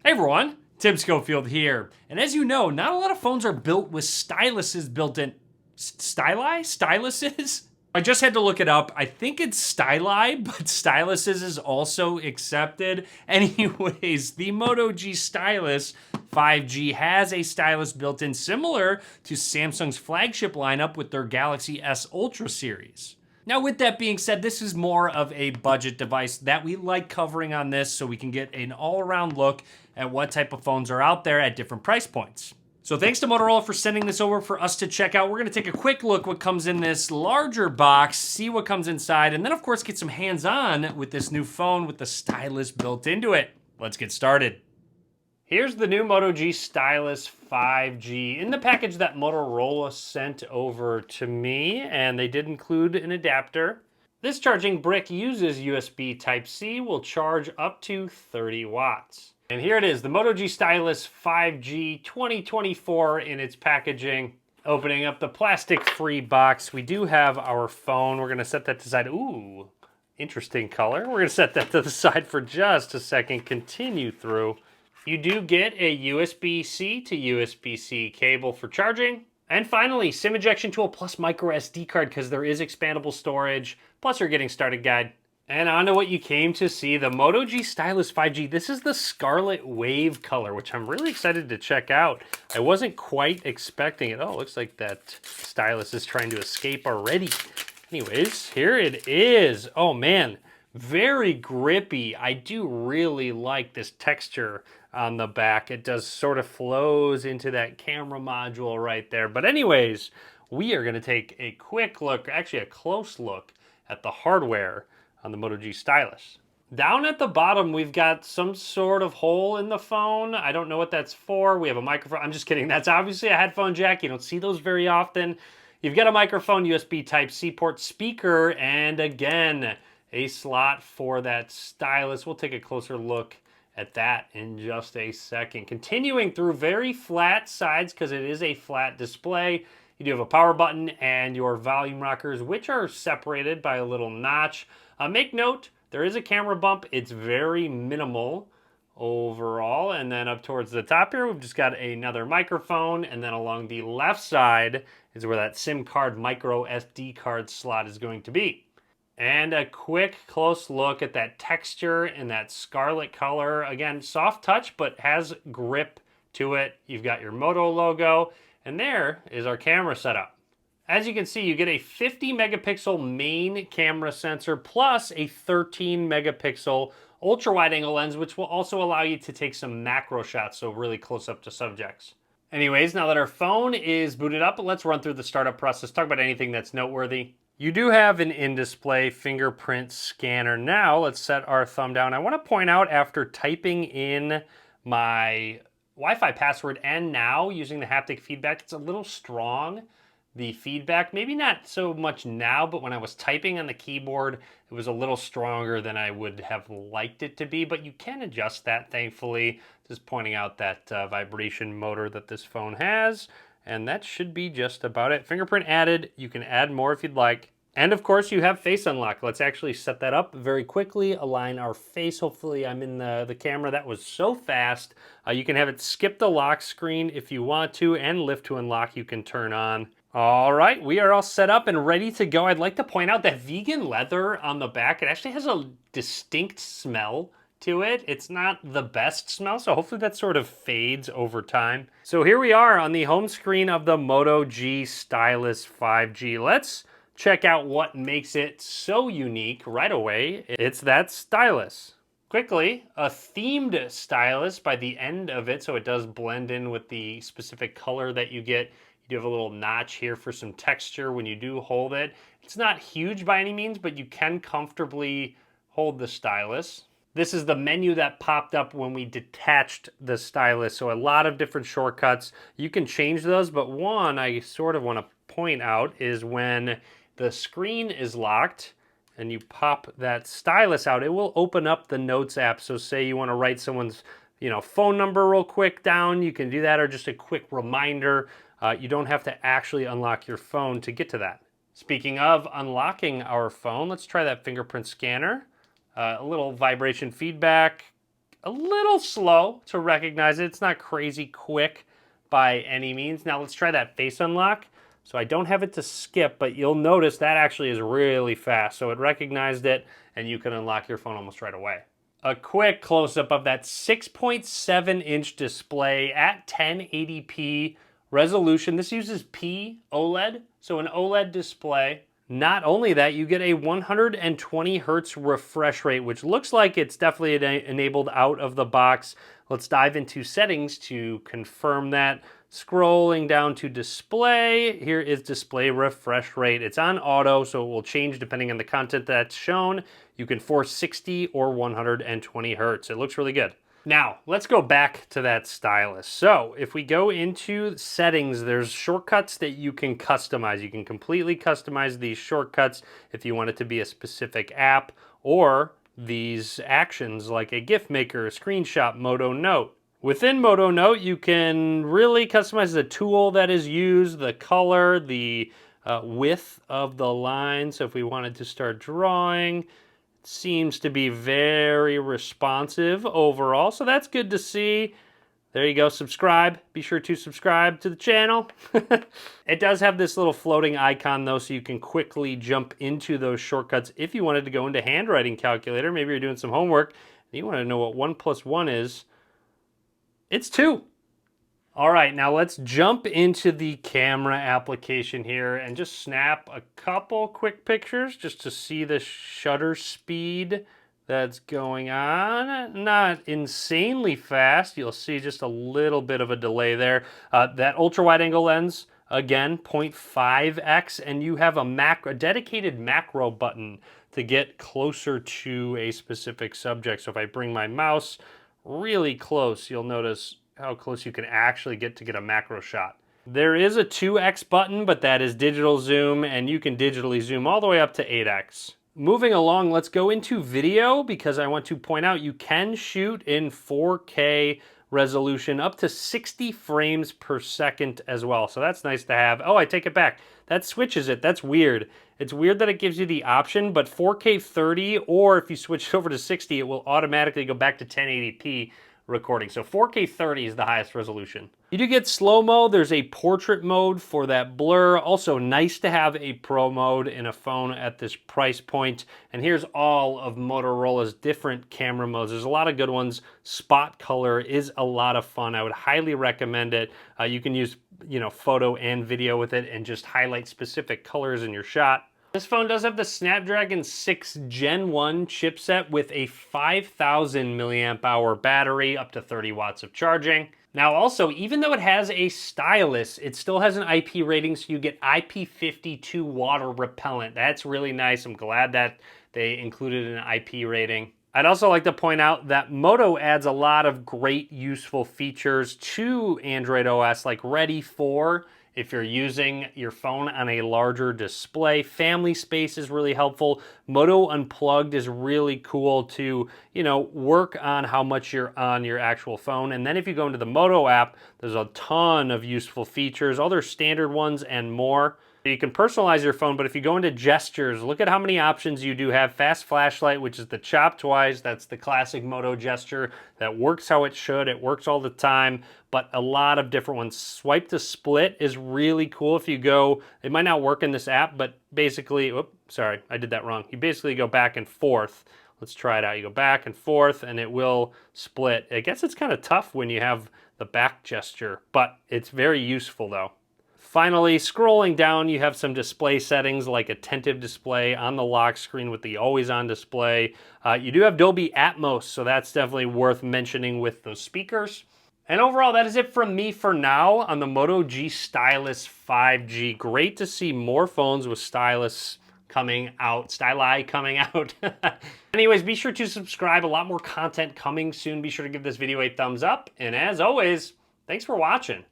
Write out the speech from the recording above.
Hey everyone, Tim Schofield here. And as you know, not a lot of phones are built with styluses built in. Styluses? I just had to look it up. I think it's styli, but styluses is also accepted. Anyways, the Moto G Stylus 5G has a stylus built in similar to Samsung's flagship lineup with their Galaxy S Ultra series. Now, with that being said, this is more of a budget device that we like covering on this so we can get an all-around look at what type of phones are out there at different price points. So thanks to Motorola for sending this over for us to check out. We're gonna take a quick look what comes in this larger box, see what comes inside, and then of course get some hands-on with this new phone with the stylus built into it. Let's get started. Here's the new Moto G Stylus 5G in the package that Motorola sent over to me, and they did include an adapter. This charging brick uses USB Type-C, will charge up to 30 watts. And here it is, the Moto G Stylus 5G 2024 in its packaging. Opening up the plastic-free box, we do have our phone. We're gonna set that to the side. Ooh, interesting color. We're gonna set that to the side for just a second, continue through. You do get a USB-C to USB-C cable for charging. And finally, SIM ejection tool plus micro SD card because there is expandable storage, plus your getting started guide. And on to what you came to see, the Moto G Stylus 5G. This is the Scarlet Wave color, which I'm really excited to check out. I wasn't quite expecting it. Oh, it looks like that stylus is trying to escape already. Anyways, here it is. Oh man, very grippy. I do really like this texture on the back. It does sort of flows into that camera module right there. But anyways, we are gonna take a quick look, actually a close look at the hardware on the Moto G Stylus. Down at the bottom, we've got some sort of hole in the phone. I don't know what that's for. We have a microphone. I'm just kidding. That's obviously a headphone jack. You don't see those very often. You've got a microphone, USB Type-C port, speaker, and again, a slot for that stylus. We'll take a closer look at that in just a second. Continuing through, very flat sides because it is a flat display. You do have a power button and your volume rockers, which are separated by a little notch. Make note, there is a camera bump. It's very minimal overall. And then up towards the top here, we've just got another microphone. And then along the left side is where that SIM card micro SD card slot is going to be. And a quick close look at that texture and that scarlet color. Again, soft touch, but has grip to it. You've got your Moto logo, and there is our camera setup. As you can see, you get a 50 megapixel main camera sensor plus a 13 megapixel ultra wide angle lens, which will also allow you to take some macro shots, so really close up to subjects. Anyways, now that our phone is booted up, let's run through the startup process, talk about anything that's noteworthy. You do have an in-display fingerprint scanner. Now let's set our thumb down. I want to point out, after typing in my Wi-Fi password and now using the haptic feedback, it's a little strong. The feedback, maybe not so much now, but when I was typing on the keyboard, it was a little stronger than I would have liked it to be, but you can adjust that, thankfully. Just pointing out that vibration motor that this phone has, and that should be just about it. Fingerprint added. You can add more if you'd like. And of course, you have face unlock. Let's actually set that up very quickly, align our face. Hopefully I'm in the camera. That was so fast. You can have it skip the lock screen if you want to, and lift to unlock you can turn on. All right, we are all set up and ready to go. I'd like to point out that vegan leather on the back, it actually has a distinct smell to it. It's not the best smell, so hopefully that sort of fades over time. So here we are on the home screen of the Moto G Stylus 5G. Let's check out what makes it so unique right away. It's that stylus. Quickly, a themed stylus by the end of it, so it does blend in with the specific color that you get. You do have a little notch here for some texture when you do hold it. It's not huge by any means, but you can comfortably hold the stylus. This is the menu that popped up when we detached the stylus, so a lot of different shortcuts. You can change those, but one I sort of want to point out is when the screen is locked and you pop that stylus out, it will open up the Notes app. So say you want to write someone's phone number real quick down, you can do that, or just a quick reminder. You don't have to actually unlock your phone to get to that. Speaking of unlocking our phone, let's try that fingerprint scanner. A little vibration feedback, a little slow to recognize it. It's not crazy quick by any means. Now let's try that face unlock. So I don't have it to skip, but you'll notice that actually is really fast. So it recognized it, and you can unlock your phone almost right away. A quick close-up of that 6.7-inch display at 1080p resolution. This uses P OLED, so an OLED display. Not only that, you get a 120 hertz refresh rate, which looks like it's definitely enabled out of the box. Let's dive into settings to confirm that. Scrolling down to display, here is display refresh rate. It's on auto, so it will change depending on the content that's shown. You can force 60 or 120 hertz. It looks really good. Now, let's go back to that stylus. So if we go into settings, there's shortcuts that you can customize. You can completely customize these shortcuts if you want it to be a specific app, or these actions like a GIF maker, a screenshot, Moto Note. Within Moto Note, you can really customize the tool that is used, the color, the width of the line. So if we wanted to start drawing, seems to be very responsive overall, so that's good to see. There you go, subscribe. Be sure to subscribe to the channel. It does have this little floating icon though, so you can quickly jump into those shortcuts if you wanted to go into handwriting calculator. Maybe you're doing some homework and you want to know what 1 + 1 is. It's 2. All right, now let's jump into the camera application here and just snap a couple quick pictures just to see the shutter speed that's going on. Not insanely fast. You'll see just a little bit of a delay there. That ultra wide angle lens, again, 0.5x, and you have a dedicated macro button to get closer to a specific subject. So if I bring my mouse really close, you'll notice how close you can actually get to get a macro shot. There is a 2x button, but that is digital zoom, and you can digitally zoom all the way up to 8x. Moving along, let's go into video, because I want to point out you can shoot in 4K resolution up to 60 frames per second as well. So that's nice to have. Oh, I take it back. That switches it. That's weird. It's weird that it gives you the option, but 4K 30, or if you switch over to 60, it will automatically go back to 1080p recording. So 4K 30 is the highest resolution. You do get slow-mo. There's a portrait mode for that blur. Also nice to have a pro mode in a phone at this price point. And here's all of Motorola's different camera modes. There's a lot of good ones. Spot color is a lot of fun. I would highly recommend it. You can use, photo and video with it and just highlight specific colors in your shot. This phone does have the Snapdragon 6 Gen 1 chipset with a 5,000 milliamp hour battery, up to 30 watts of charging. Now also, even though it has a stylus, it still has an IP rating, so you get IP52 water repellent. That's really nice. I'm glad that they included an IP rating. I'd also like to point out that Moto adds a lot of great useful features to Android OS, like Ready For, if you're using your phone on a larger display. Family space is really helpful. Moto Unplugged is really cool to, work on how much you're on your actual phone. And then if you go into the Moto app, there's a ton of useful features, other standard ones and more. You can personalize your phone, but if you go into gestures, look at how many options you do have. Fast flashlight, which is the chop twice. That's the classic Moto gesture that works how it should. It works all the time, but a lot of different ones. Swipe to split is really cool. If you go, it might not work in this app, but basically, sorry, I did that wrong. You basically go back and forth. Let's try it out. You go back and forth and it will split. I guess it's kind of tough when you have the back gesture, but it's very useful though. Finally, scrolling down, you have some display settings like attentive display on the lock screen with the always on display. You do have Dolby Atmos, so that's definitely worth mentioning with those speakers. And overall, that is it from me for now on the Moto G Stylus 5G. Great to see more phones with stylus coming out, styli coming out. Anyways, be sure to subscribe. A lot more content coming soon. Be sure to give this video a thumbs up. And as always, thanks for watching.